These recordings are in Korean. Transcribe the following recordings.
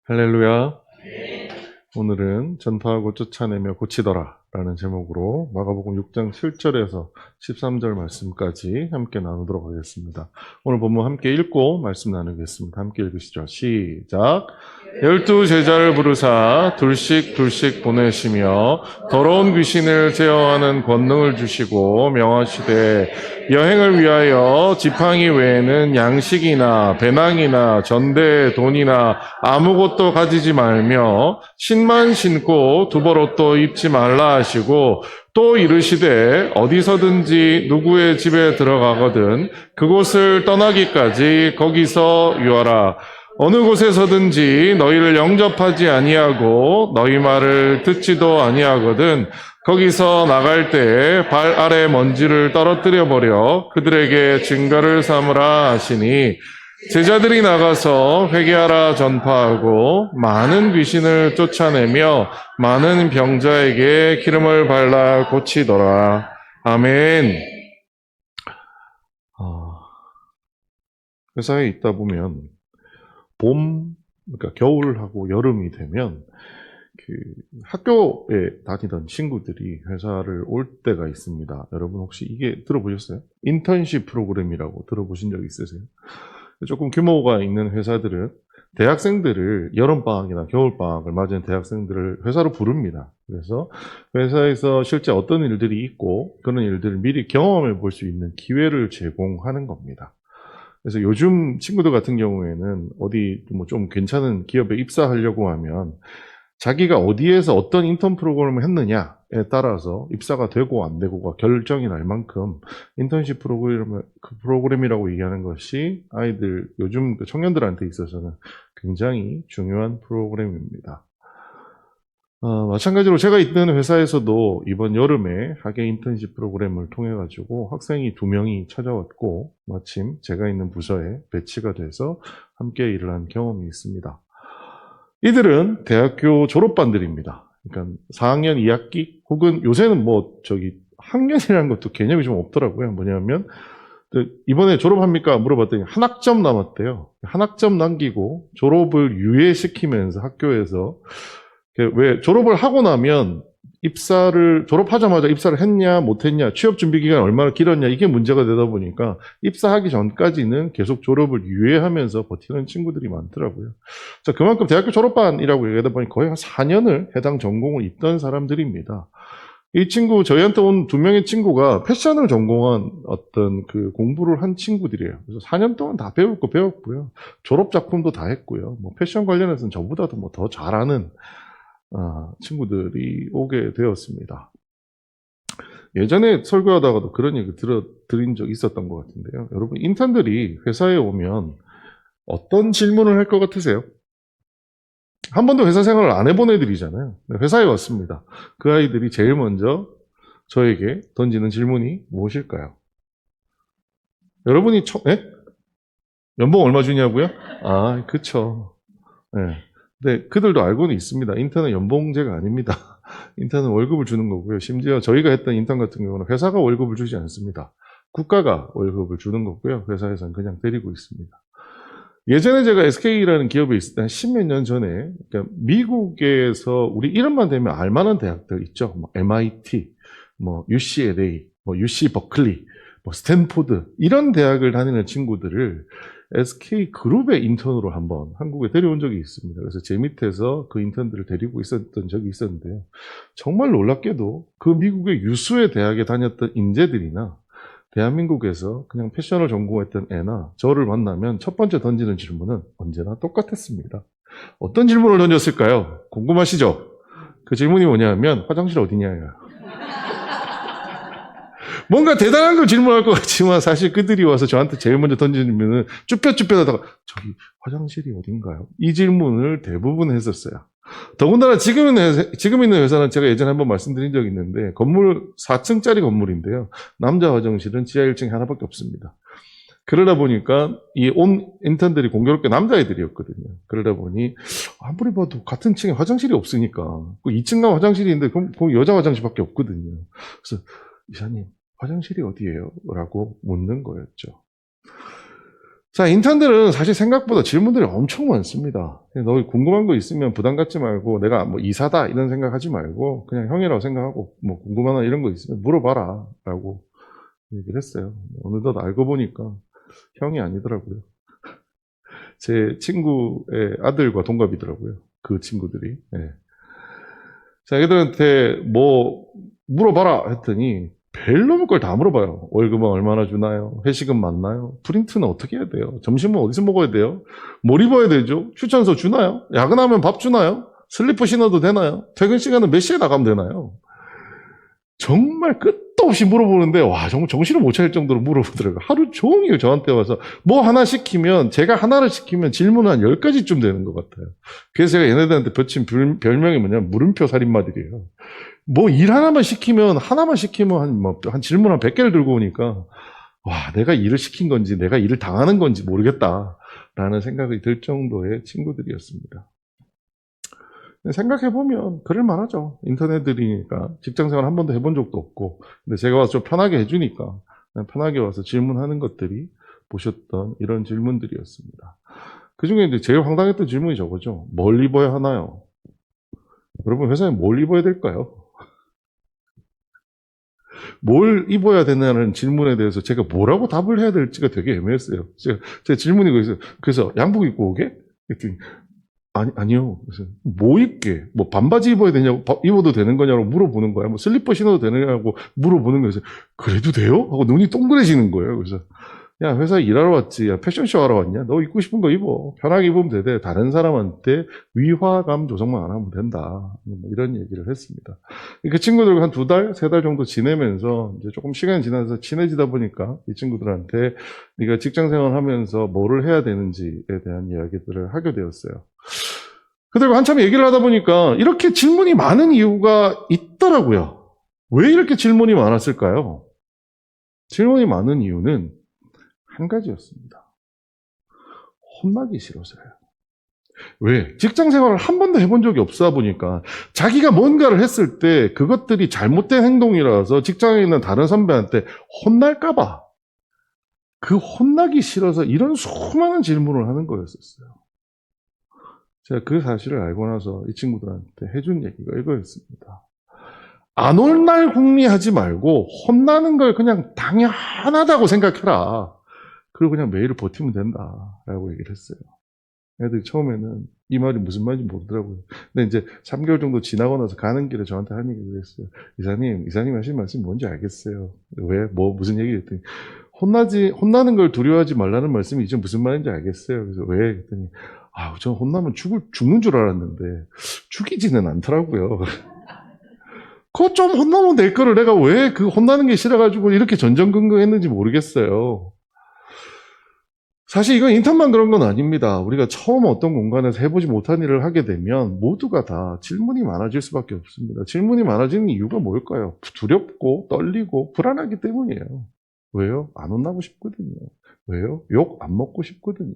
할렐루야. 오늘은 전파하고 쫓아내며 고치더라 라는 제목으로 마가복음 6장 7절에서 13절 말씀까지 함께 나누도록 하겠습니다. 오늘 본문 함께 읽고 말씀 나누겠습니다. 함께 읽으시죠. 시작. 12 제자를 부르사 둘씩 보내시며 더러운 귀신을 제어하는 권능을 주시고 명하시되 여행을 위하여 지팡이 외에는 양식이나 배낭이나 전대 돈이나 아무것도 가지지 말며 신만 신고 두벌옷도 입지 말라 하시고 또 이르시되 어디서든지 누구의 집에 들어가거든 그곳을 떠나기까지 거기서 유하라. 어느 곳에서든지 너희를 영접하지 아니하고 너희 말을 듣지도 아니하거든 거기서 나갈 때 발 아래 먼지를 떨어뜨려 버려 그들에게 증거를 삼으라 하시니 제자들이 나가서 회개하라 전파하고 많은 귀신을 쫓아내며 많은 병자에게 기름을 발라 고치더라. 아멘. 회사에 있다 보면 그러니까 겨울하고 여름이 되면 학교에 다니던 친구들이 회사를 올 때가 있습니다. 여러분 혹시 이게 들어보셨어요? 인턴십 프로그램이라고 들어보신 적 있으세요? 조금 규모가 있는 회사들은 대학생들을 여름방학이나 겨울방학을 맞은 대학생들을 회사로 부릅니다. 그래서 회사에서 실제 어떤 일들이 있고 그런 일들을 미리 경험해 볼 수 있는 기회를 제공하는 겁니다. 그래서 요즘 친구들 같은 경우에는 어디 좀 괜찮은 기업에 입사하려고 하면 자기가 어디에서 어떤 인턴 프로그램을 했느냐에 따라서 입사가 되고 안 되고가 결정이 날 만큼 인턴십 프로그램이라고 얘기하는 것이 아이들, 요즘 청년들한테 있어서는 굉장히 중요한 프로그램입니다. 마찬가지로 제가 있는 회사에서도 이번 여름에 학예 인턴십 프로그램을 통해 가지고 학생이 2명이 찾아왔고 마침 제가 있는 부서에 배치가 돼서 함께 일을 한 경험이 있습니다. 이들은 대학교 졸업반들입니다. 그러니까 4학년 2학기 혹은 요새는 학년이라는 것도 개념이 좀 없더라고요. 뭐냐면 이번에 졸업합니까? 물어봤더니 한 학점 남았대요. 한 학점 남기고 졸업을 유예시키면서 학교에서 왜 졸업을 하고 나면 졸업하자마자 입사를 했냐 못했냐 취업 준비 기간이 얼마나 길었냐 이게 문제가 되다 보니까 입사하기 전까지는 계속 졸업을 유예하면서 버티는 친구들이 많더라고요. 자, 그만큼 대학교 졸업반이라고 얘기하다 보니 거의 한 4년을 해당 전공을 있던 사람들입니다. 저희한테 온 2명의 친구가 패션을 전공한 어떤 공부를 한 친구들이에요. 그래서 4년 동안 다 배울 거 배웠고요. 졸업 작품도 다 했고요. 패션 관련해서는 저보다도 더 잘하는 친구들이 오게 되었습니다. 예전에 설교하다가도 그런 얘기 드린 적 있었던 것 같은데요. 여러분, 인턴들이 회사에 오면 어떤 질문을 할 것 같으세요? 한 번도 회사 생활을 안 해본 애들이잖아요. 회사에 왔습니다. 그 아이들이 제일 먼저 저에게 던지는 질문이 무엇일까요? 여러분이 연봉 얼마 주냐고요? 그쵸. 네. 근데 그들도 알고는 있습니다. 인턴은 연봉제가 아닙니다. 인턴은 월급을 주는 거고요. 심지어 저희가 했던 인턴 같은 경우는 회사가 월급을 주지 않습니다. 국가가 월급을 주는 거고요. 회사에서는 그냥 때리고 있습니다. 예전에 제가 SK라는 기업에 있을 때 한 10몇 년 전에 미국에서 우리 이름만 대면 알만한 대학들 있죠. MIT, UCLA, UC 버클리, 스탠포드 이런 대학을 다니는 친구들을 SK 그룹의 인턴으로 한번 한국에 데려온 적이 있습니다. 그래서 제 밑에서 그 인턴들을 데리고 있었던 적이 있었는데요. 정말 놀랍게도 그 미국의 유수의 대학에 다녔던 인재들이나 대한민국에서 그냥 패션을 전공했던 애나 저를 만나면 첫 번째 던지는 질문은 언제나 똑같았습니다. 어떤 질문을 던졌을까요? 궁금하시죠? 그 질문이 뭐냐면 화장실 어디냐예요. 뭔가 대단한 걸 질문할 것 같지만 사실 그들이 와서 저한테 제일 먼저 던지면은 쭈뼛쭈뼛하다가 저기 화장실이 어딘가요? 이 질문을 대부분 했었어요. 더군다나 지금 있는 회사는 제가 예전에 한번 말씀드린 적이 있는데 건물 4층짜리 건물인데요. 남자 화장실은 지하 1층에 하나밖에 없습니다. 그러다 보니까 이 온 인턴들이 공교롭게 남자애들이었거든요. 그러다 보니 아무리 봐도 같은 층에 화장실이 없으니까 2층 가면 화장실이 있는데 거기 여자 화장실밖에 없거든요. 그래서 이사님 화장실이 어디예요? 라고 묻는 거였죠. 자, 인턴들은 사실 생각보다 질문들이 엄청 많습니다. 너 궁금한 거 있으면 부담 갖지 말고 내가 뭐 이사다 이런 생각하지 말고 그냥 형이라고 생각하고 뭐 궁금하나 이런 거 있으면 물어봐라 라고 얘기를 했어요. 어느덧 알고 보니까 형이 아니더라고요. 제 친구의 아들과 동갑이더라고요. 그 친구들이. 네. 자, 애들한테 뭐 물어봐라 했더니 별놈의 걸 다 물어봐요. 월급은 얼마나 주나요? 회식은 맞나요? 프린트는 어떻게 해야 돼요? 점심은 어디서 먹어야 돼요? 뭘 입어야 되죠? 휴전서 주나요? 야근하면 밥 주나요? 슬리퍼 신어도 되나요? 퇴근 시간은 몇 시에 나가면 되나요? 정말 끝도 없이 물어보는데 와 정말 정신을 못 차릴 정도로 물어보더라고요. 하루 종일 저한테 와서 뭐 하나 시키면 제가 하나를 시키면 질문은 한 10가지쯤 되는 것 같아요. 그래서 제가 얘네들한테 붙인 별명이 뭐냐면 물음표 살인마들이에요. 뭐 일 하나만 시키면 한 질문 한 100개를 들고 오니까 와 내가 일을 시킨 건지 내가 일을 당하는 건지 모르겠다라는 생각이 들 정도의 친구들이었습니다. 생각해보면 그럴만하죠. 인터넷들이니까 직장생활 한 번도 해본 적도 없고 근데 제가 와서 좀 편하게 해주니까 그냥 편하게 와서 질문하는 것들이 보셨던 이런 질문들이었습니다. 그중에 이제 제일 황당했던 질문이 저거죠. 뭘 입어야 하나요? 여러분 회사에 뭘 입어야 될까요? 뭘 입어야 되냐는 질문에 대해서 제가 뭐라고 답을 해야 될지가 되게 애매했어요. 제 질문이 그래서 양복 입고 오게? 그랬더니 아니요. 그래서 뭐 입게? 뭐 반바지 입어야 되냐고, 입어도 되는 거냐고 물어보는 거야. 뭐 슬리퍼 신어도 되느냐고 물어보는 거예요. 그래서 그래도 돼요? 하고 눈이 동그래지는 거예요. 그래서 야, 회사에 일하러 왔지. 야, 패션쇼 하러 왔냐? 너 입고 싶은 거 입어. 편하게 입으면 돼. 다른 사람한테 위화감 조성만 안 하면 된다. 뭐 이런 얘기를 했습니다. 그 친구들과 한 2달, 3달 정도 지내면서 이제 조금 시간이 지나서 친해지다 보니까 이 친구들한테 네가 직장 생활 하면서 뭐를 해야 되는지에 대한 이야기들을 하게 되었어요. 그리고 한참 얘기를 하다 보니까 이렇게 질문이 많은 이유가 있더라고요. 왜 이렇게 질문이 많았을까요? 질문이 많은 이유는 한 가지였습니다. 혼나기 싫어서요. 왜? 직장 생활을 한 번도 해본 적이 없어 보니까 자기가 뭔가를 했을 때 그것들이 잘못된 행동이라서 직장에 있는 다른 선배한테 혼날까봐 그 혼나기 싫어서 이런 수많은 질문을 하는 거였었어요. 제가 그 사실을 알고 나서 이 친구들한테 해준 얘기가 이거였습니다. 안 혼날 궁리하지 말고 혼나는 걸 그냥 당연하다고 생각해라. 그리고 그냥 매일 버티면 된다라고 얘기를 했어요. 애들이 처음에는 이 말이 무슨 말인지 모르더라고요. 근데 이제 3개월 정도 지나고 나서 가는 길에 저한테 한 얘기를 했어요. 이사님 하신 말씀이 뭔지 알겠어요. 왜? 무슨 얘기를 했더니 혼나는 걸 두려워하지 말라는 말씀이 이제 무슨 말인지 알겠어요. 그래서 왜? 그랬더니 전 혼나면 죽는 줄 알았는데 죽이지는 않더라고요. 그거 좀 혼나면 될 거를 내가 왜 그 혼나는 게 싫어가지고 이렇게 전전긍긍했는지 모르겠어요. 사실 이건 인턴만 그런 건 아닙니다. 우리가 처음 어떤 공간에서 해보지 못한 일을 하게 되면 모두가 다 질문이 많아질 수밖에 없습니다. 질문이 많아지는 이유가 뭘까요? 두렵고 떨리고 불안하기 때문이에요. 왜요? 안 혼나고 싶거든요. 왜요? 욕 안 먹고 싶거든요.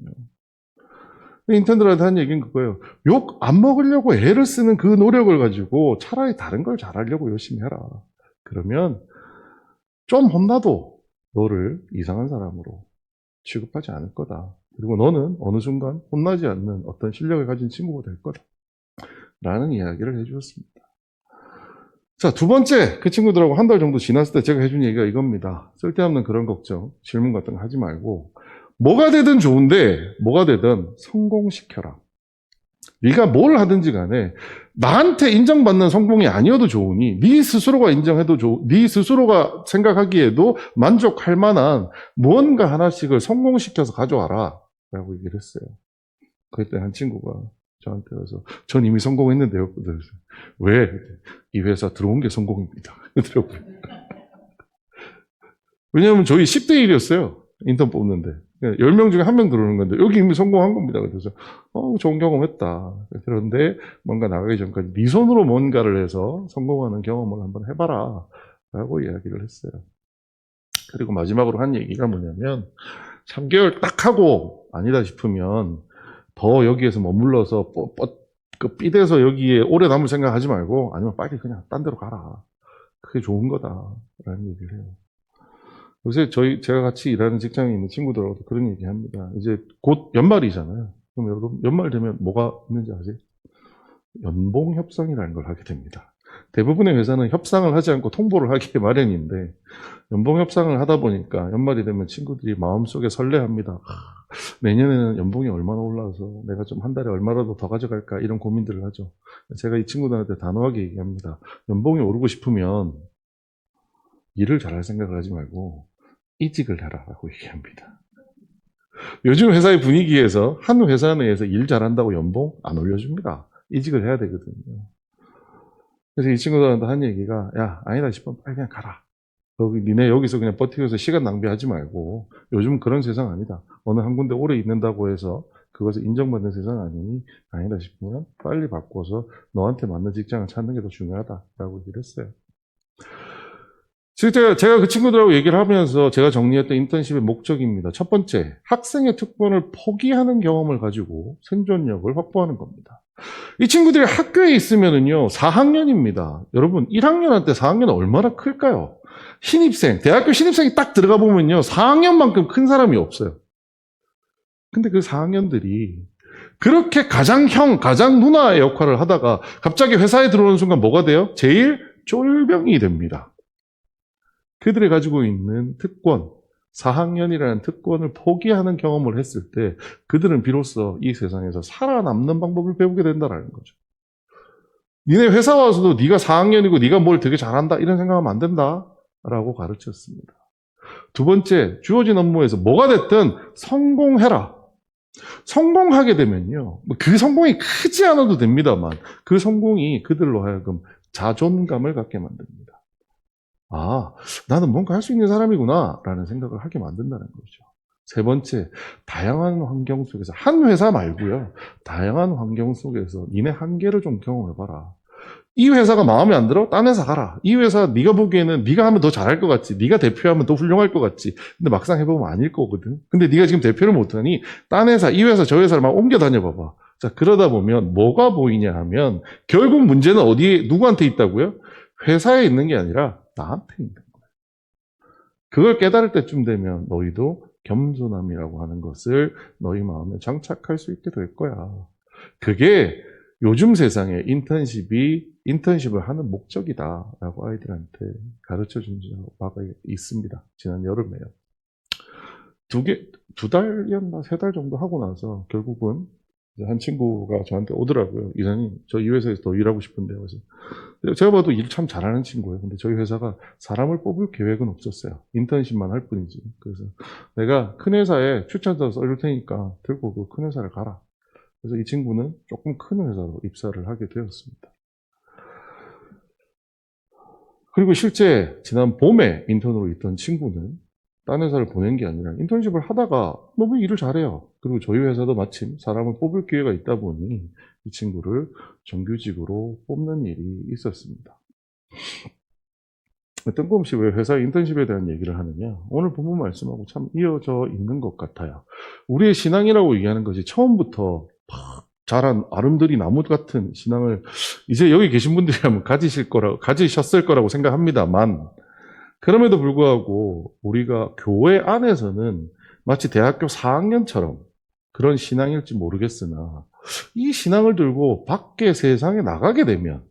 인턴들한테 한 얘기는 그거예요. 욕 안 먹으려고 애를 쓰는 그 노력을 가지고 차라리 다른 걸 잘하려고 열심히 해라. 그러면 좀 혼나도 너를 이상한 사람으로 취급하지 않을 거다. 그리고 너는 어느 순간 혼나지 않는 어떤 실력을 가진 친구가 될 거다. 라는 이야기를 해주었습니다. 자, 2번째, 그 친구들하고 한 달 정도 지났을 때 제가 해준 얘기가 이겁니다. 쓸데없는 그런 걱정, 질문 같은 거 하지 말고 뭐가 되든 좋은데 뭐가 되든 성공시켜라. 네가 뭘 하든지 간에 나한테 인정받는 성공이 아니어도 좋으니 네 스스로가 인정해도 네 스스로가 생각하기에도 만족할 만한 무언가 하나씩을 성공시켜서 가져와라 라고 얘기를 했어요. 그때 한 친구가 저한테 와서 전 이미 성공했는데요. 왜? 이 회사 들어온 게 성공입니다. 그러더라고요. 왜냐하면 저희 10대 1이었어요. 인턴 뽑는데. 10명 중에 1명 들어오는 건데 여기 이미 성공한 겁니다. 그래서 좋은 경험했다. 그런데 뭔가 나가기 전까지 네 손으로 뭔가를 해서 성공하는 경험을 한번 해봐라 라고 이야기를 했어요. 그리고 마지막으로 한 얘기가 뭐냐면 3개월 딱 하고 아니다 싶으면 더 여기에서 머물러서 삐대서 여기에 오래 남을 생각하지 말고 아니면 빨리 그냥 딴 데로 가라. 그게 좋은 거다 라는 얘기를 해요. 요새 제가 같이 일하는 직장에 있는 친구들하고도 그런 얘기 합니다. 이제 곧 연말이잖아요. 그럼 여러분, 연말 되면 뭐가 있는지 아세요? 연봉 협상이라는 걸 하게 됩니다. 대부분의 회사는 협상을 하지 않고 통보를 하기 마련인데, 연봉 협상을 하다 보니까 연말이 되면 친구들이 마음속에 설레합니다. 내년에는 연봉이 얼마나 올라서 내가 좀 한 달에 얼마라도 더 가져갈까 이런 고민들을 하죠. 제가 이 친구들한테 단호하게 얘기합니다. 연봉이 오르고 싶으면 일을 잘할 생각을 하지 말고 이직을 해라라고 얘기합니다. 요즘 회사의 분위기에서 한 회사 내에서 일 잘한다고 연봉 안 올려줍니다. 이직을 해야 되거든요. 그래서 이 친구들한테 한 얘기가, 야, 아니다 싶으면 빨리 그냥 가라. 니네 여기서 그냥 버티면서 시간 낭비하지 말고, 요즘 그런 세상 아니다. 어느 한 군데 오래 있는다고 해서 그것을 인정받는 세상 아니니, 아니다 싶으면 빨리 바꿔서 너한테 맞는 직장을 찾는 게 더 중요하다라고 얘기를 했어요. 제가 그 친구들하고 얘기를 하면서 제가 정리했던 인턴십의 목적입니다. 첫 번째, 학생의 특권을 포기하는 경험을 가지고 생존력을 확보하는 겁니다. 이 친구들이 학교에 있으면은요, 4학년입니다. 여러분, 1학년한테 4학년은 얼마나 클까요? 대학교 신입생이 딱 들어가 보면요, 4학년만큼 큰 사람이 없어요. 근데 그 4학년들이 그렇게 가장 누나의 역할을 하다가 갑자기 회사에 들어오는 순간 뭐가 돼요? 제일 쫄병이 됩니다. 그들이 가지고 있는 특권, 4학년이라는 특권을 포기하는 경험을 했을 때 그들은 비로소 이 세상에서 살아남는 방법을 배우게 된다는 거죠. 니네 회사 와서도 네가 4학년이고 네가 뭘 되게 잘한다 이런 생각하면 안 된다라고 가르쳤습니다. 두 번째, 주어진 업무에서 뭐가 됐든 성공해라. 성공하게 되면요, 그 성공이 크지 않아도 됩니다만 그 성공이 그들로 하여금 자존감을 갖게 만듭니다. 아, 나는 뭔가 할 수 있는 사람이구나 라는 생각을 하게 만든다는 거죠. 세 번째, 다양한 환경 속에서, 한 회사 말고요, 다양한 환경 속에서 니네 한계를 좀 경험해봐라. 이 회사가 마음에 안 들어? 딴 회사 가라. 이 회사 네가 보기에는 네가 하면 더 잘할 것 같지, 네가 대표하면 더 훌륭할 것 같지, 근데 막상 해보면 아닐 거거든. 근데 네가 지금 대표를 못하니 딴 회사, 이 회사, 저 회사를 막 옮겨 다녀봐봐. 자, 그러다 보면 뭐가 보이냐 하면 결국 문제는 어디에, 누구한테 있다고요? 회사에 있는 게 아니라 나한테 있는 거예요. 그걸 깨달을 때쯤 되면 너희도 겸손함이라고 하는 것을 너희 마음에 장착할 수 있게 될 거야. 그게 요즘 세상에 인턴십을 하는 목적이다라고 아이들한테 가르쳐준 바가 있습니다. 지난 여름에요. 2달이었나 3달 정도 하고 나서 결국은 한 친구가 저한테 오더라고요. 이사님, 저 이 회사에서 더 일하고 싶은데요. 그래서 제가 봐도 일 참 잘하는 친구예요. 근데 저희 회사가 사람을 뽑을 계획은 없었어요. 인턴십만 할 뿐이지. 그래서 내가 큰 회사에 추천서 써줄 테니까 들고 그 큰 회사를 가라. 그래서 이 친구는 조금 큰 회사로 입사를 하게 되었습니다. 그리고 실제 지난 봄에 인턴으로 있던 친구는 딴 회사를 보낸 게 아니라 인턴십을 하다가 너무 일을 잘해요. 그리고 저희 회사도 마침 사람을 뽑을 기회가 있다 보니 이 친구를 정규직으로 뽑는 일이 있었습니다. 뜬금없이 왜 회사 인턴십에 대한 얘기를 하느냐? 오늘 본문 말씀하고 참 이어져 있는 것 같아요. 우리의 신앙이라고 얘기하는 것이 처음부터 자란 아름드리 나무 같은 신앙을 이제 여기 계신 분들이라면 가지셨을 거라고 생각합니다만, 그럼에도 불구하고 우리가 교회 안에서는 마치 대학교 4학년처럼 그런 신앙일지 모르겠으나 이 신앙을 들고 밖에 세상에 나가게 되면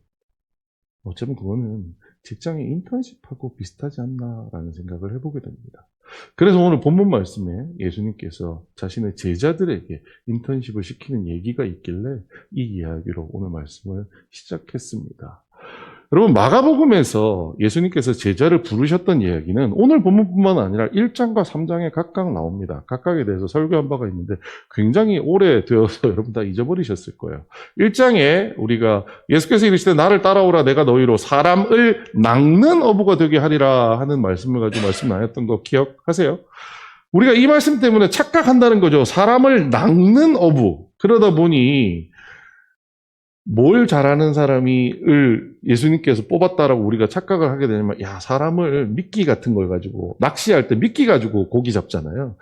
어쩌면 그거는 직장의 인턴십하고 비슷하지 않나라는 생각을 해보게 됩니다. 그래서 오늘 본문 말씀에 예수님께서 자신의 제자들에게 인턴십을 시키는 얘기가 있길래 이 이야기로 오늘 말씀을 시작했습니다. 여러분, 마가복음에서 예수님께서 제자를 부르셨던 이야기는 오늘 본문뿐만 아니라 1장과 3장에 각각 나옵니다. 각각에 대해서 설교한 바가 있는데 굉장히 오래되어서 여러분 다 잊어버리셨을 거예요. 1장에 우리가 예수께서 이르시되 나를 따라오라 내가 너희로 사람을 낚는 어부가 되게 하리라 하는 말씀을 가지고 말씀 나눴던 거 기억하세요? 우리가 이 말씀 때문에 착각한다는 거죠. 사람을 낚는 어부. 그러다 보니 뭘 잘하는 사람을 예수님께서 뽑았다라고 우리가 착각을 하게 되냐면, 야, 사람을 미끼 같은 걸 가지고, 낚시할 때 미끼 가지고 고기 잡잖아요.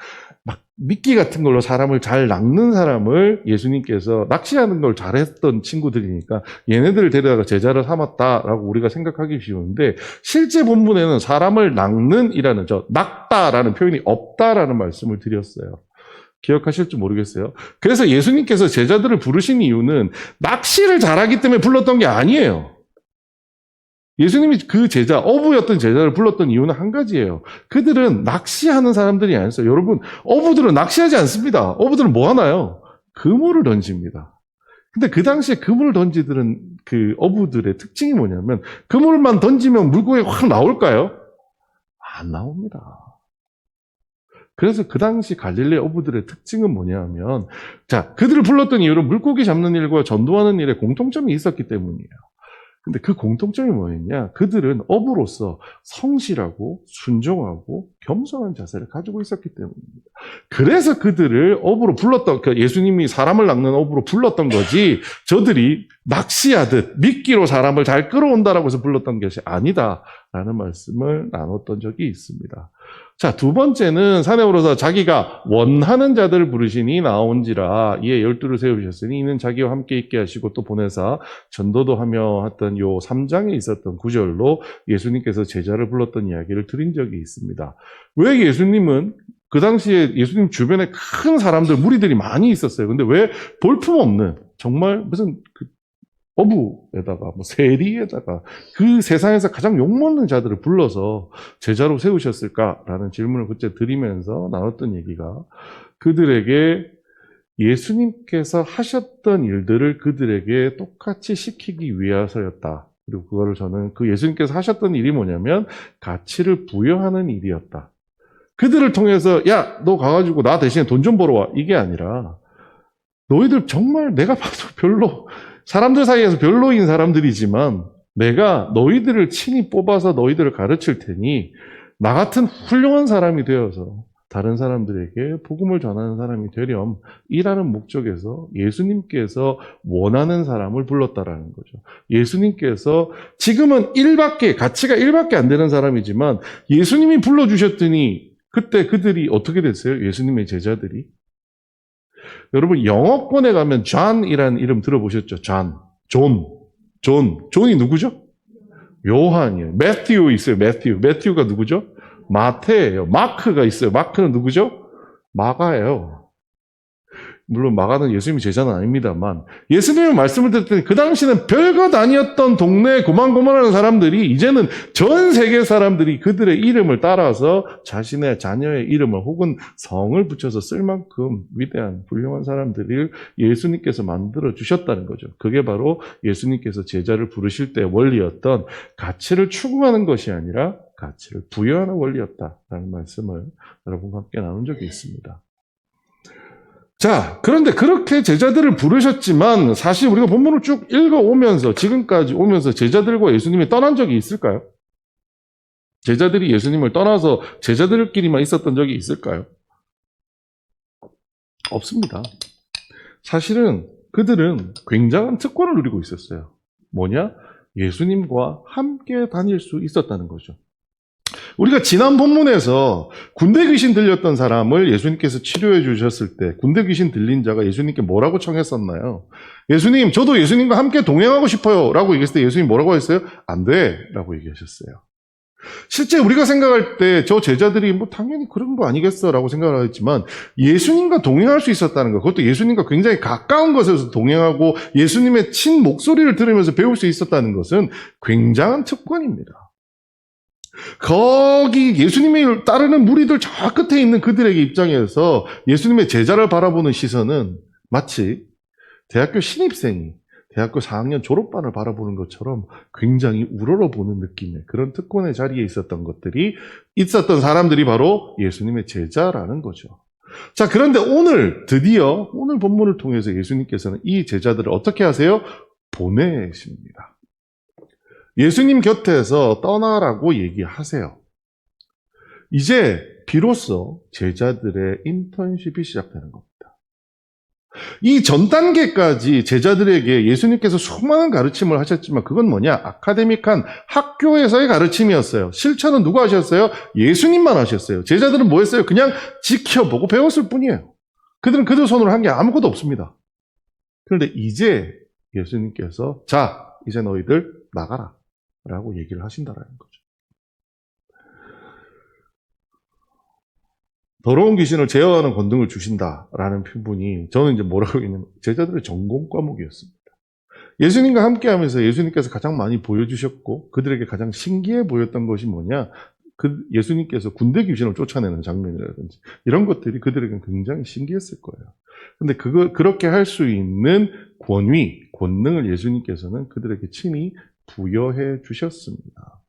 막 미끼 같은 걸로 사람을 잘 낚는 사람을 예수님께서 낚시하는 걸 잘했던 친구들이니까 얘네들을 데려다가 제자를 삼았다라고 우리가 생각하기 쉬운데, 실제 본문에는 사람을 낚는 이라는 낚다라는 표현이 없다라는 말씀을 드렸어요. 기억하실지 모르겠어요. 그래서 예수님께서 제자들을 부르신 이유는 낚시를 잘하기 때문에 불렀던 게 아니에요. 예수님이 그 제자, 어부였던 제자를 불렀던 이유는 한 가지예요. 그들은 낚시하는 사람들이 아니었어요. 여러분, 어부들은 낚시하지 않습니다. 어부들은 뭐 하나요? 그물을 던집니다. 근데 그 당시에 그물을 던지들은 그 어부들의 특징이 뭐냐면, 그물만 던지면 물고기가 확 나올까요? 안 나옵니다. 그래서 그 당시 갈릴리 어부들의 특징은 뭐냐면, 자, 그들을 불렀던 이유는 물고기 잡는 일과 전도하는 일에 공통점이 있었기 때문이에요. 근데 그 공통점이 뭐였냐? 그들은 어부로서 성실하고 순종하고 겸손한 자세를 가지고 있었기 때문입니다. 그래서 그들을 어부로 불렀던, 예수님이 사람을 낚는 어부로 불렀던 거지, 저들이 낚시하듯 미끼로 사람을 잘 끌어온다라고 해서 불렀던 것이 아니다라는 말씀을 나눴던 적이 있습니다. 자, 두 번째는 산에 오르사 자기가 원하는 자들을 부르시니 나온지라 이에 12를 세우셨으니 이는 자기와 함께 있게 하시고 또 보내사 전도도 하며 했던 요 3장에 있었던 구절로 예수님께서 제자를 불렀던 이야기를 드린 적이 있습니다. 왜 예수님은 그 당시에 예수님 주변에 큰 사람들, 무리들이 많이 있었어요. 근데 왜 볼품없는 정말 무슨 어부에다가 세리에다가 그 세상에서 가장 욕먹는 자들을 불러서 제자로 세우셨을까라는 질문을 그때 드리면서 나눴던 얘기가, 그들에게 예수님께서 하셨던 일들을 그들에게 똑같이 시키기 위해서였다. 그리고 그거를 저는 그 예수님께서 하셨던 일이 뭐냐면 가치를 부여하는 일이었다. 그들을 통해서 야, 너 가가지고 나 대신에 돈 좀 벌어와, 이게 아니라 너희들 정말 내가 봐도 별로, 사람들 사이에서 별로인 사람들이지만 내가 너희들을 친히 뽑아서 너희들을 가르칠 테니 나 같은 훌륭한 사람이 되어서 다른 사람들에게 복음을 전하는 사람이 되렴, 이라는 목적에서 예수님께서 원하는 사람을 불렀다라는 거죠. 예수님께서 지금은 가치가 1밖에 안 되는 사람이지만 예수님이 불러주셨더니 그때 그들이 어떻게 됐어요? 예수님의 제자들이. 여러분, 영어권에 가면 존이라는 이름 들어보셨죠? 존이 누구죠? 요한이에요. 매튜 있어요. 매튜가 누구죠? 마태예요. 마크가 있어요. 마크는 누구죠? 마가예요. 물론 마가는 예수님의 제자는 아닙니다만, 예수님의 말씀을 듣더니 그 당시는 별것 아니었던 동네에 고만고만하는 사람들이 이제는 전 세계 사람들이 그들의 이름을 따라서 자신의 자녀의 이름을 혹은 성을 붙여서 쓸 만큼 위대한 훌륭한 사람들을 예수님께서 만들어 주셨다는 거죠. 그게 바로 예수님께서 제자를 부르실 때의 원리였던, 가치를 추구하는 것이 아니라 가치를 부여하는 원리였다라는 말씀을 여러분과 함께 나눈 적이 있습니다. 자, 그런데 그렇게 제자들을 부르셨지만 사실 우리가 본문을 쭉 읽어오면서 지금까지 오면서 제자들과 예수님이 떠난 적이 있을까요? 제자들이 예수님을 떠나서 제자들끼리만 있었던 적이 있을까요? 없습니다. 사실은 그들은 굉장한 특권을 누리고 있었어요. 뭐냐? 예수님과 함께 다닐 수 있었다는 거죠. 우리가 지난 본문에서 군대 귀신 들렸던 사람을 예수님께서 치료해 주셨을 때 군대 귀신 들린 자가 예수님께 뭐라고 청했었나요? 예수님, 저도 예수님과 함께 동행하고 싶어요 라고 얘기했을 때 예수님 뭐라고 했어요? 안 돼 라고 얘기하셨어요. 실제 우리가 생각할 때 저 제자들이 당연히 그런 거 아니겠어 라고 생각을 하겠지만, 예수님과 동행할 수 있었다는 것, 그것도 예수님과 굉장히 가까운 곳에서 동행하고 예수님의 친 목소리를 들으면서 배울 수 있었다는 것은 굉장한 특권입니다. 거기 예수님을 따르는 무리들 저 끝에 있는 그들에게 입장에서 예수님의 제자를 바라보는 시선은 마치 대학교 신입생이 대학교 4학년 졸업반을 바라보는 것처럼 굉장히 우러러보는 느낌의 그런 특권의 자리에 있었던 것들이 있었던 사람들이 바로 예수님의 제자라는 거죠. 자, 그런데 드디어 오늘 본문을 통해서 예수님께서는 이 제자들을 어떻게 하세요? 보내십니다. 예수님 곁에서 떠나라고 얘기하세요. 이제 비로소 제자들의 인턴십이 시작되는 겁니다. 이 전 단계까지 제자들에게 예수님께서 수많은 가르침을 하셨지만 그건 뭐냐? 아카데믹한 학교에서의 가르침이었어요. 실천은 누가 하셨어요? 예수님만 하셨어요. 제자들은 뭐 했어요? 그냥 지켜보고 배웠을 뿐이에요. 그들은 그들 손으로 한 게 아무것도 없습니다. 그런데 이제 예수님께서 자, 이제 너희들 나가라 라고 얘기를 하신다라는 거죠. 더러운 귀신을 제어하는 권능을 주신다라는 표현이 저는 이제 뭐라고 했냐면 제자들의 전공 과목이었습니다. 예수님과 함께 하면서 예수님께서 가장 많이 보여주셨고 그들에게 가장 신기해 보였던 것이 뭐냐? 그 예수님께서 군대 귀신을 쫓아내는 장면이라든지 이런 것들이 그들에게는 굉장히 신기했을 거예요. 근데 그렇게 할 수 있는 권위, 권능을 예수님께서는 그들에게 친히 부여해 주셨습니다.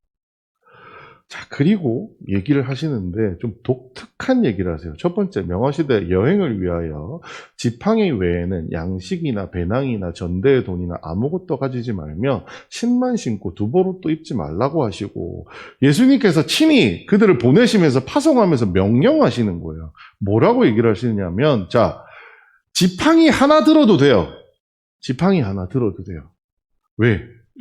자, 그리고 얘기를 하시는데 좀 독특한 얘기를 하세요. 첫 번째, 명화시대 여행을 위하여 지팡이 외에는 양식이나 배낭이나 전대의 돈이나 아무것도 가지지 말며 신만 신고 두벌옷도 입지 말라고 하시고 예수님께서 친히 그들을 보내시면서 파송하면서 명령하시는 거예요. 뭐라고 얘기를 하시느냐면 자, 지팡이 하나 들어도 돼요. 지팡이 하나 들어도 돼요. 왜?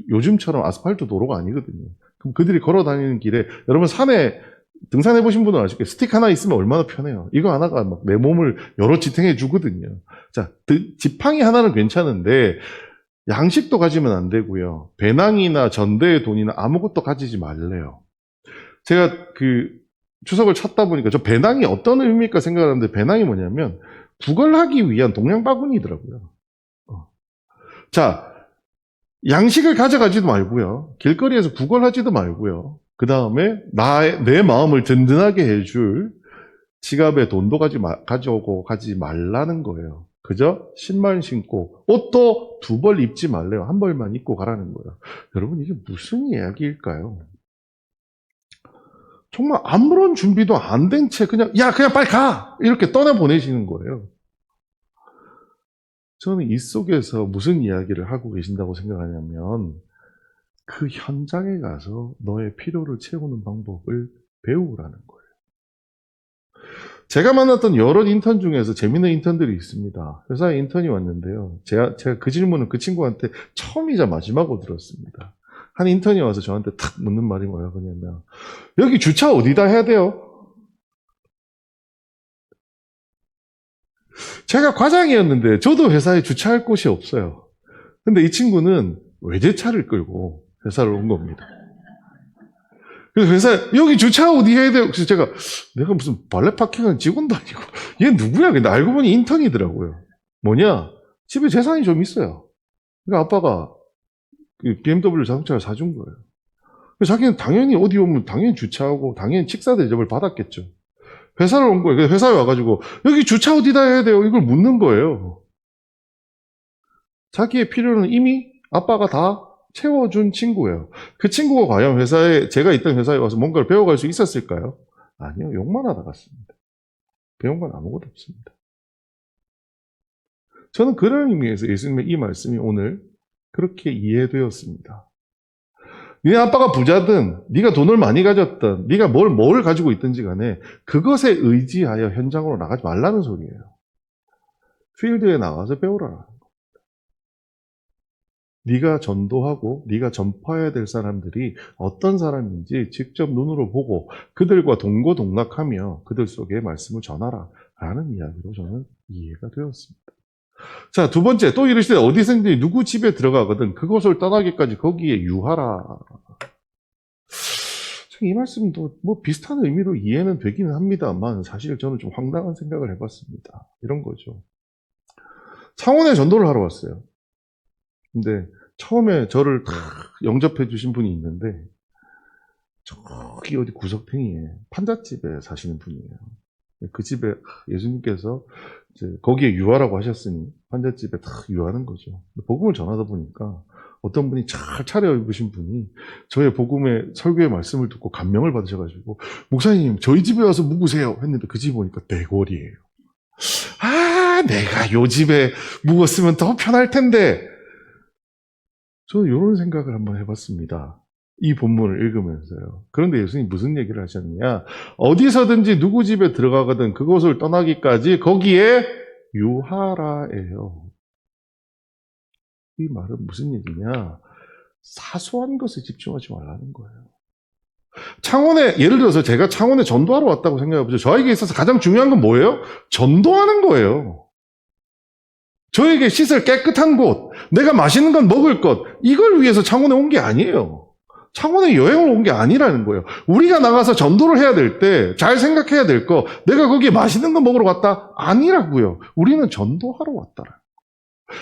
요즘처럼 아스팔트 도로가 아니거든요. 그럼 그들이 걸어 다니는 길에, 여러분 산에 등산해 보신 분은 아시겠어요? 스틱 하나 있으면 얼마나 편해요. 이거 하나가 막 내 몸을 여러 지탱해 주거든요. 자, 지팡이 하나는 괜찮은데, 양식도 가지면 안 되고요. 배낭이나 전대의 돈이나 아무것도 가지지 말래요. 제가 추석을 찾다 보니까 저 배낭이 어떤 의미일까 생각을 하는데, 배낭이 뭐냐면, 구걸하기 위한 동양바구니더라고요. 자, 양식을 가져가지도 말고요. 길거리에서 구걸하지도 말고요. 그 다음에 내 마음을 든든하게 해줄 지갑에 돈도 가져오고 가지 말라는 거예요. 그저 신발 신고 옷도 두 벌 입지 말래요. 한 벌만 입고 가라는 거예요. 여러분 이게 무슨 이야기일까요? 정말 아무런 준비도 안 된 채 그냥 그냥 빨리 가! 이렇게 떠나보내시는 거예요. 저는 이 속에서 무슨 이야기를 하고 계신다고 생각하냐면 그 현장에 가서 너의 필요를 채우는 방법을 배우라는 거예요. 제가 만났던 여러 인턴 중에서 재밌는 인턴들이 있습니다. 회사에 인턴이 왔는데요. 제가 그 질문을 그 친구한테 처음이자 마지막으로 들었습니다. 한 인턴이 와서 저한테 탁 묻는 말이 뭐냐면 여기 주차 어디다 해야 돼요? 제가 과장이었는데 저도 회사에 주차할 곳이 없어요. 근데 이 친구는 외제차를 끌고 회사를 온 겁니다. 그래서 회사에 여기 주차 어디 해야 돼요? 그래서 내가 무슨 발레 파킹하는 직원도 아니고 얘 누구야? 근데 알고 보니 인턴이더라고요. 뭐냐? 집에 재산이 좀 있어요. 그러니까 아빠가 BMW 자동차를 사준 거예요. 그래서 자기는 당연히 어디 오면 당연히 주차하고 당연히 식사 대접을 받았겠죠. 회사를 온 거예요. 그래서 회사에 와가지고 여기 주차 어디다 해야 돼요? 이걸 묻는 거예요. 자기의 필요는 이미 아빠가 다 채워준 친구예요. 그 친구가 과연 제가 있던 회사에 와서 뭔가를 배워갈 수 있었을까요? 아니요. 욕만 하다 갔습니다. 배운 건 아무것도 없습니다. 저는 그런 의미에서 예수님의 이 말씀이 오늘 그렇게 이해되었습니다. 네 아빠가 부자든 네가 돈을 많이 가졌든 네가 뭘 가지고 있든지 간에 그것에 의지하여 현장으로 나가지 말라는 소리예요. 필드에 나가서 배우라. 네가 전도하고 네가 전파해야 될 사람들이 어떤 사람인지 직접 눈으로 보고 그들과 동고동락하며 그들 속에 말씀을 전하라 라는 이야기로 저는 이해가 되었습니다. 자, 두 번째, 또 이르시되 어디든지 누구 집에 들어가거든 그곳을 떠나기까지 거기에 유하라. 이 말씀도 뭐 비슷한 의미로 이해는 되기는 합니다만 사실 저는 좀 황당한 생각을 해봤습니다. 이런 거죠. 창원에 전도를 하러 왔어요. 근데 처음에 저를 다 영접해 주신 분이 있는데 저기 어디 구석탱이에 판잣집에 사시는 분이에요. 그 집에 예수님께서 이제 거기에 유하라고 하셨으니 판잣집에 다 유하는 거죠. 복음을 전하다 보니까 어떤 분이 잘 차려입으신 분이 저의 복음의 설교의 말씀을 듣고 감명을 받으셔가지고 목사님 저희 집에 와서 묵으세요 했는데 그 집 보니까 대궐이에요. 내가 요 집에 묵었으면 더 편할 텐데 저는 이런 생각을 한번 해봤습니다. 이 본문을 읽으면서요. 그런데 예수님이 무슨 얘기를 하셨느냐? 어디서든지 누구 집에 들어가거든 그곳을 떠나기까지 거기에 유하라예요. 이 말은 무슨 얘기냐? 사소한 것에 집중하지 말라는 거예요. 창원에, 예를 들어서 제가 창원에 전도하러 왔다고 생각해보죠. 저에게 있어서 가장 중요한 건 뭐예요? 전도하는 거예요. 저에게 씻을 깨끗한 곳, 내가 맛있는 건 먹을 것, 이걸 위해서 창원에 온 게 아니에요. 창원에 여행을 온 게 아니라는 거예요. 우리가 나가서 전도를 해야 될 때 잘 생각해야 될 거, 내가 거기에 맛있는 거 먹으러 왔다? 아니라고요. 우리는 전도하러 왔다라.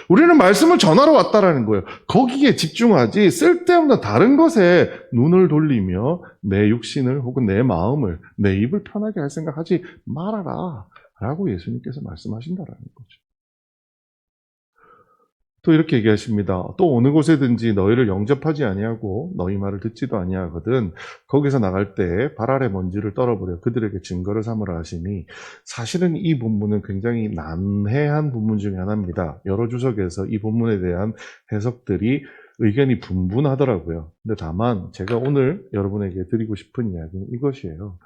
우리는 말씀을 전하러 왔다라는 거예요. 거기에 집중하지 쓸데없는 다른 것에 눈을 돌리며 내 육신을 혹은 내 마음을, 내 입을 편하게 할 생각하지 말아라 라고 예수님께서 말씀하신다라는 거죠. 또 이렇게 얘기하십니다. 또 어느 곳에든지 너희를 영접하지 아니하고 너희 말을 듣지도 아니하거든 거기서 나갈 때 발 아래 먼지를 떨어버려 그들에게 증거를 삼으라 하시니, 사실은 이 본문은 굉장히 난해한 본문 중에 하나입니다. 여러 주석에서 이 본문에 대한 해석들이 의견이 분분하더라고요. 근데 다만 제가 오늘 여러분에게 드리고 싶은 이야기는 이것이에요.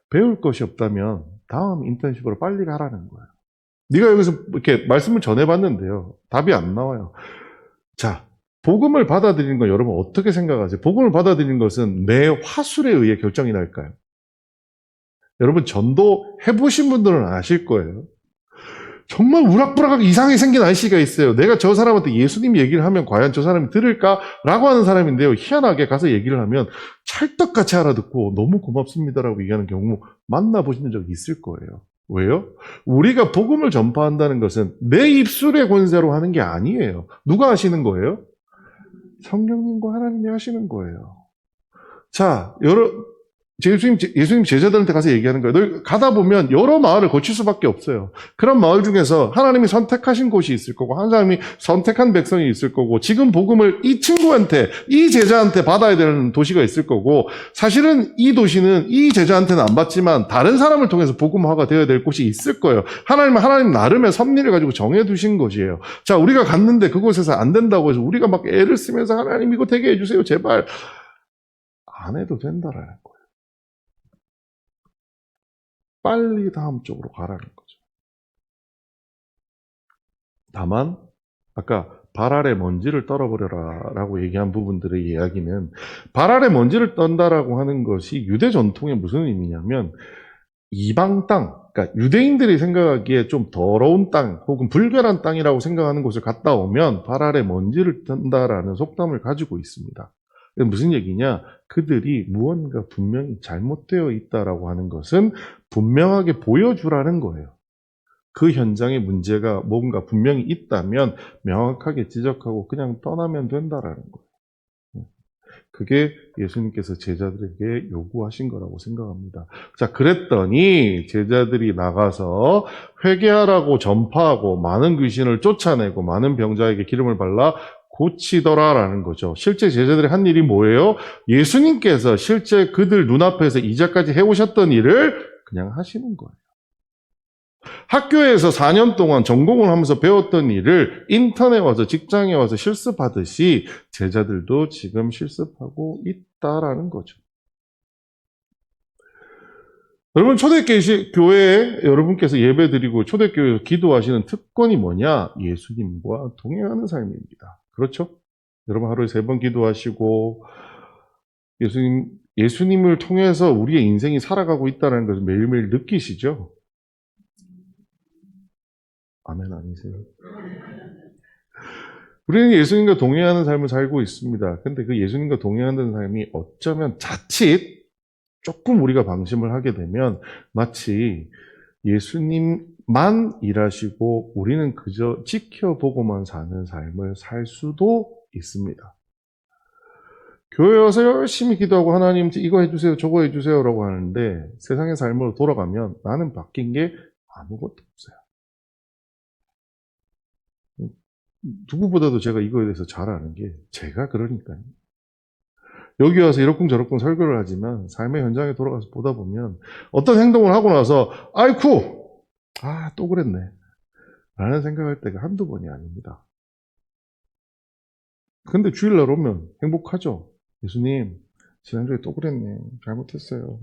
배울 것이 없다면 다음 인턴십으로 빨리 가라는 거예요. 네가 여기서 이렇게 말씀을 전해봤는데요. 답이 안 나와요. 자, 복음을 받아들이는 건 여러분 어떻게 생각하세요? 복음을 받아들이는 것은 내 화술에 의해 결정이 날까요? 여러분 전도 해보신 분들은 아실 거예요. 정말 우락부락하게 이상하게 생긴 아저씨가 있어요. 내가 저 사람한테 예수님 얘기를 하면 과연 저 사람이 들을까? 라고 하는 사람인데요. 희한하게 가서 얘기를 하면 찰떡같이 알아듣고 너무 고맙습니다라고 얘기하는 경우 만나보시는 적이 있을 거예요. 왜요? 우리가 복음을 전파한다는 것은 내 입술의 권세로 하는 게 아니에요. 누가 하시는 거예요? 성령님과 하나님이 하시는 거예요. 자, 예수님 제자들한테 가서 얘기하는 거예요. 너희 가다 보면 여러 마을을 거칠 수밖에 없어요. 그런 마을 중에서 하나님이 선택하신 곳이 있을 거고, 한 사람이 선택한 백성이 있을 거고, 지금 복음을 이 친구한테, 이 제자한테 받아야 되는 도시가 있을 거고, 사실은 이 도시는 이 제자한테는 안 받지만 다른 사람을 통해서 복음화가 되어야 될 곳이 있을 거예요. 하나님 나름의 섭리를 가지고 정해두신 것이에요. 자, 우리가 갔는데 그곳에서 안 된다고 해서 우리가 막 애를 쓰면서 하나님 이거 되게 해주세요, 제발. 안 해도 된다라는 거예요. 빨리 다음 쪽으로 가라는 거죠. 다만 아까 발 아래 먼지를 떨어버려라 라고 얘기한 부분들의 이야기는, 발 아래 먼지를 떤다라고 하는 것이 유대 전통에 무슨 의미냐면, 이방 땅, 그러니까 유대인들이 생각하기에 좀 더러운 땅 혹은 불결한 땅이라고 생각하는 곳을 갔다 오면 발 아래 먼지를 떤다라는 속담을 가지고 있습니다. 무슨 얘기냐? 그들이 무언가 분명히 잘못되어 있다라고 하는 것은 분명하게 보여주라는 거예요. 그 현장에 문제가 뭔가 분명히 있다면 명확하게 지적하고 그냥 떠나면 된다라는 거예요. 그게 예수님께서 제자들에게 요구하신 거라고 생각합니다. 자, 그랬더니 제자들이 나가서 회개하라고 전파하고 많은 귀신을 쫓아내고 많은 병자에게 기름을 발라 고치더라라는 거죠. 실제 제자들이 한 일이 뭐예요? 예수님께서 실제 그들 눈앞에서 이제까지 해오셨던 일을 그냥 하시는 거예요. 학교에서 4년 동안 전공을 하면서 배웠던 일을 인턴에 와서, 직장에 와서 실습하듯이 제자들도 지금 실습하고 있다라는 거죠. 여러분, 초대교회에 여러분께서 예배드리고 초대교회에서 기도하시는 특권이 뭐냐? 예수님과 동행하는 삶입니다. 그렇죠? 여러분 하루에 3번 기도하시고 예수님을 통해서 우리의 인생이 살아가고 있다는 것을 매일매일 느끼시죠? 아멘 아니세요? 우리는 예수님과 동행하는 삶을 살고 있습니다. 근데 그 예수님과 동행하는 삶이 어쩌면 자칫 조금 우리가 방심을 하게 되면 마치 예수님만 일하시고 우리는 그저 지켜보고만 사는 삶을 살 수도 있습니다. 교회 와서 열심히 기도하고 하나님 이거 해주세요, 저거 해주세요 라고 하는데 세상의 삶으로 돌아가면 나는 바뀐 게 아무것도 없어요. 누구보다도 제가 이거에 대해서 잘 아는 게 제가 그러니까요. 여기 와서 이러쿵저러쿵 설교를 하지만 삶의 현장에 돌아가서 보다 보면 어떤 행동을 하고 나서 아이쿠, 또 그랬네 라는 생각할 때가 한두 번이 아닙니다. 근데 주일날 오면 행복하죠. 예수님, 지난주에 또 그랬네. 잘못했어요.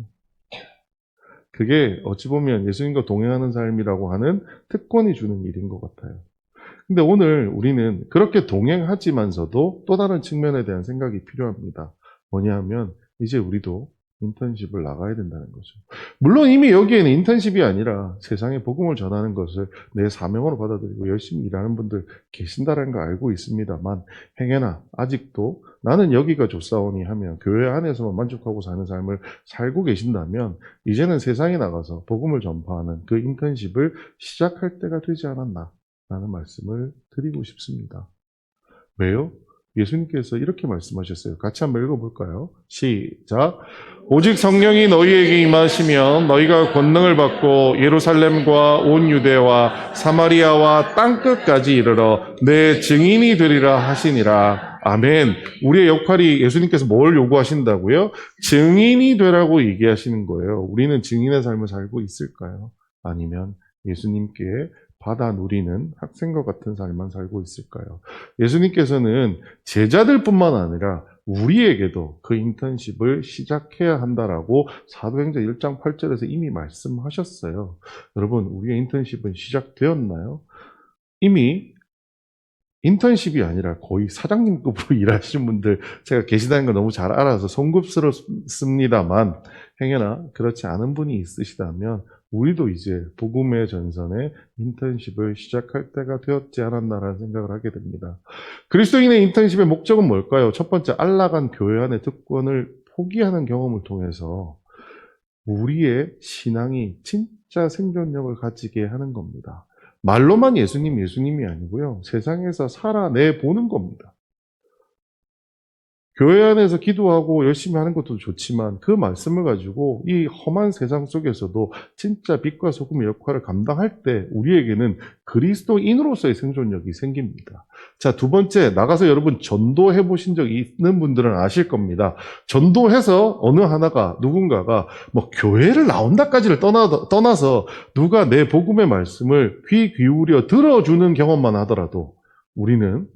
그게 어찌 보면 예수님과 동행하는 삶이라고 하는 특권이 주는 일인 것 같아요. 근데 오늘 우리는 그렇게 동행하지만서도 또 다른 측면에 대한 생각이 필요합니다. 뭐냐 하면 이제 우리도 인턴십을 나가야 된다는 거죠. 물론 이미 여기에는 인턴십이 아니라 세상에 복음을 전하는 것을 내 사명으로 받아들이고 열심히 일하는 분들 계신다는 거 알고 있습니다만, 행여나 아직도 나는 여기가 좋사오니 하며 교회 안에서만 만족하고 사는 삶을 살고 계신다면 이제는 세상에 나가서 복음을 전파하는 그 인턴십을 시작할 때가 되지 않았나 라는 말씀을 드리고 싶습니다. 왜요? 예수님께서 이렇게 말씀하셨어요. 같이 한번 읽어볼까요? 시작. 오직 성령이 너희에게 임하시면 너희가 권능을 받고 예루살렘과 온 유대와 사마리아와 땅끝까지 이르러 내 증인이 되리라 하시니라. 아멘. 우리의 역할이 예수님께서 뭘 요구하신다고요? 증인이 되라고 얘기하시는 거예요. 우리는 증인의 삶을 살고 있을까요? 아니면 예수님께 받아 누리는 학생과 같은 삶만 살고 있을까요? 예수님께서는 제자들뿐만 아니라 우리에게도 그 인턴십을 시작해야 한다라고 사도행전 1장 8절에서 이미 말씀하셨어요. 여러분, 우리의 인턴십은 시작되었나요? 이미 인턴십이 아니라 거의 사장님급으로 일하시는 분들 제가 계시다는 걸 너무 잘 알아서 송급스럽습니다만, 행여나 그렇지 않은 분이 있으시다면 우리도 이제 복음의 전선에 인턴십을 시작할 때가 되었지 않았나라는 생각을 하게 됩니다. 그리스도인의 인턴십의 목적은 뭘까요? 첫 번째, 안락한 교회 안의 특권을 포기하는 경험을 통해서 우리의 신앙이 진짜 생존력을 가지게 하는 겁니다. 말로만 예수님이 아니고요. 세상에서 살아내보는 겁니다. 교회 안에서 기도하고 열심히 하는 것도 좋지만 그 말씀을 가지고 이 험한 세상 속에서도 진짜 빛과 소금의 역할을 감당할 때 우리에게는 그리스도인으로서의 생존력이 생깁니다. 자, 두 번째, 나가서 여러분 전도해 보신 적 있는 분들은 아실 겁니다. 전도해서 어느 하나가 누군가가 뭐 교회를 나온다까지를 떠나서 누가 내 복음의 말씀을 귀 기울여 들어주는 경험만 하더라도 우리는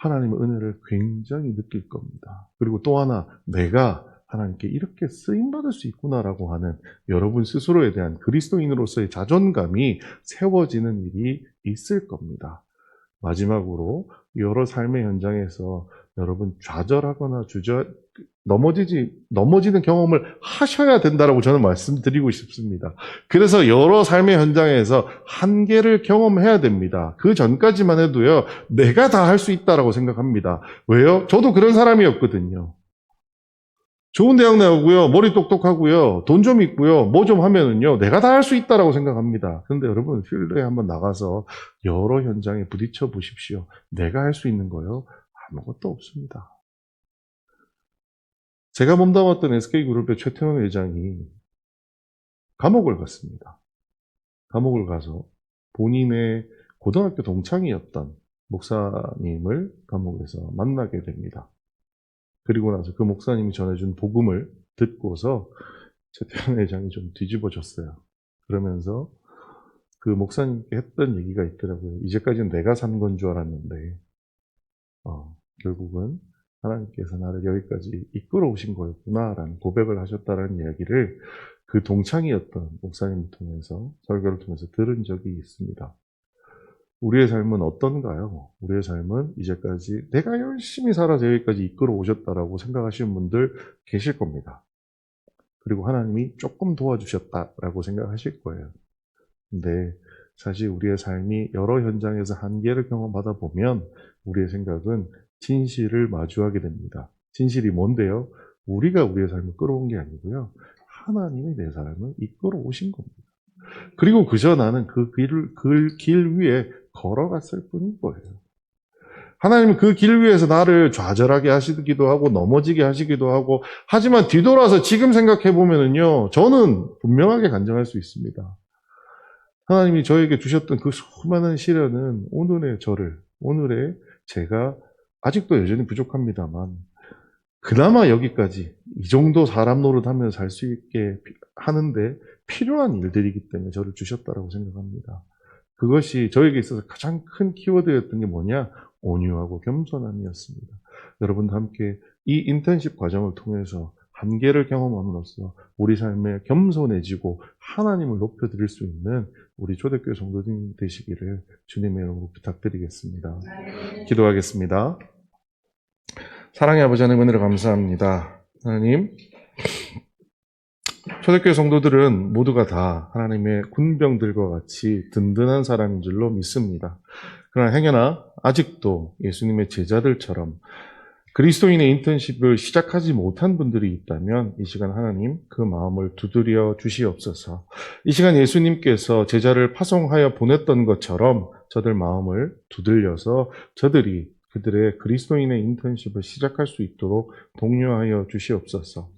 하나님의 은혜를 굉장히 느낄 겁니다. 그리고 또 하나, 내가 하나님께 이렇게 쓰임받을 수 있구나라고 하는 여러분 스스로에 대한 그리스도인으로서의 자존감이 세워지는 일이 있을 겁니다. 마지막으로 여러 삶의 현장에서 여러분 좌절하거나 넘어지는 경험을 하셔야 된다라고 저는 말씀드리고 싶습니다. 그래서 여러 삶의 현장에서 한계를 경험해야 됩니다. 그 전까지만 해도요, 내가 다 할 수 있다라고 생각합니다. 왜요? 저도 그런 사람이었거든요. 좋은 대학 나오고요, 머리 똑똑하고요, 돈 좀 있고요, 뭐 좀 하면은요, 내가 다 할 수 있다라고 생각합니다. 그런데 여러분, 필드에 한번 나가서 여러 현장에 부딪혀 보십시오. 내가 할 수 있는 거요? 아무것도 없습니다. 제가 몸담았던 SK그룹의 최태원 회장이 감옥을 갔습니다. 감옥을 가서 본인의 고등학교 동창이었던 목사님을 감옥에서 만나게 됩니다. 그리고 나서 그 목사님이 전해준 복음을 듣고서 최태원 회장이 좀 뒤집어졌어요. 그러면서 그 목사님께 했던 얘기가 있더라고요. 이제까지는 내가 산 건 줄 알았는데 결국은 하나님께서 나를 여기까지 이끌어 오신 거였구나라는 고백을 하셨다는 이야기를 그 동창이었던 목사님을 통해서, 설교를 통해서 들은 적이 있습니다. 우리의 삶은 어떤가요? 우리의 삶은 이제까지 내가 열심히 살아서 여기까지 이끌어 오셨다라고 생각하시는 분들 계실 겁니다. 그리고 하나님이 조금 도와주셨다라고 생각하실 거예요. 근데 사실 우리의 삶이 여러 현장에서 한계를 경험하다 보면 우리의 생각은 진실을 마주하게 됩니다. 진실이 뭔데요? 우리가 우리의 삶을 끌어온 게 아니고요. 하나님이 내 삶을 이끌어 오신 겁니다. 그리고 그저 나는 그 길 위에 걸어갔을 뿐인 거예요. 하나님은 그 길 위에서 나를 좌절하게 하시기도 하고 넘어지게 하시기도 하고, 하지만 뒤돌아서 지금 생각해 보면은요, 저는 분명하게 간증할 수 있습니다. 하나님이 저에게 주셨던 그 수많은 시련은 오늘의 제가 아직도 여전히 부족합니다만, 그나마 여기까지 이 정도 사람 노릇하면서 살 수 있게 하는데 필요한 일들이기 때문에 저를 주셨다라고 생각합니다. 그것이 저에게 있어서 가장 큰 키워드였던 게 뭐냐? 온유하고 겸손함이었습니다. 여러분도 함께 이 인턴십 과정을 통해서 한계를 경험함으로써 우리 삶에 겸손해지고 하나님을 높여드릴 수 있는 우리 초대교회 성도님 되시기를 주님의 이름으로 부탁드리겠습니다. 기도하겠습니다. 사랑의 아버지 하나님 은혜를 감사합니다. 하나님, 초대교회 성도들은 모두가 다 하나님의 군병들과 같이 든든한 사람인 줄로 믿습니다. 그러나 행여나 아직도 예수님의 제자들처럼 그리스도인의 인턴십을 시작하지 못한 분들이 있다면 이 시간 하나님 그 마음을 두드려 주시옵소서. 이 시간 예수님께서 제자를 파송하여 보냈던 것처럼 저들 마음을 두들려서 저들이 그들의 그리스도인의 인턴십을 시작할 수 있도록 독려하여 주시옵소서.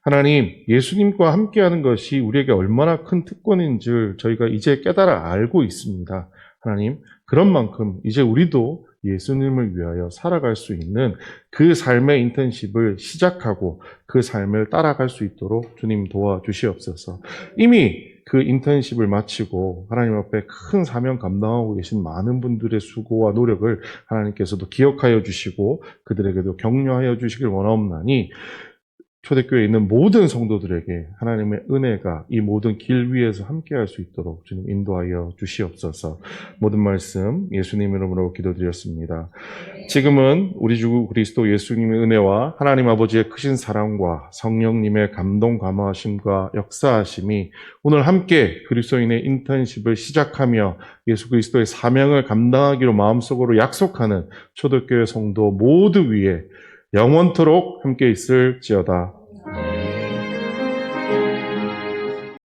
하나님, 예수님과 함께하는 것이 우리에게 얼마나 큰 특권인 줄 저희가 이제 깨달아 알고 있습니다. 하나님, 그런 만큼 이제 우리도 예수님을 위하여 살아갈 수 있는 그 삶의 인턴십을 시작하고 그 삶을 따라갈 수 있도록 주님 도와주시옵소서. 이미 그 인턴십을 마치고 하나님 앞에 큰 사명 감당하고 계신 많은 분들의 수고와 노력을 하나님께서도 기억하여 주시고 그들에게도 격려하여 주시길 원하옵나니 초대교회에 있는 모든 성도들에게 하나님의 은혜가 이 모든 길 위에서 함께할 수 있도록 주님 인도하여 주시옵소서. 모든 말씀 예수님 이름으로 기도드렸습니다. 지금은 우리 주 그리스도 예수님의 은혜와 하나님 아버지의 크신 사랑과 성령님의 감동 감화하심과 역사하심이 오늘 함께 그리스도인의 인턴십을 시작하며 예수 그리스도의 사명을 감당하기로 마음속으로 약속하는 초대교회 성도 모두 위에 영원토록 함께 있을지어다.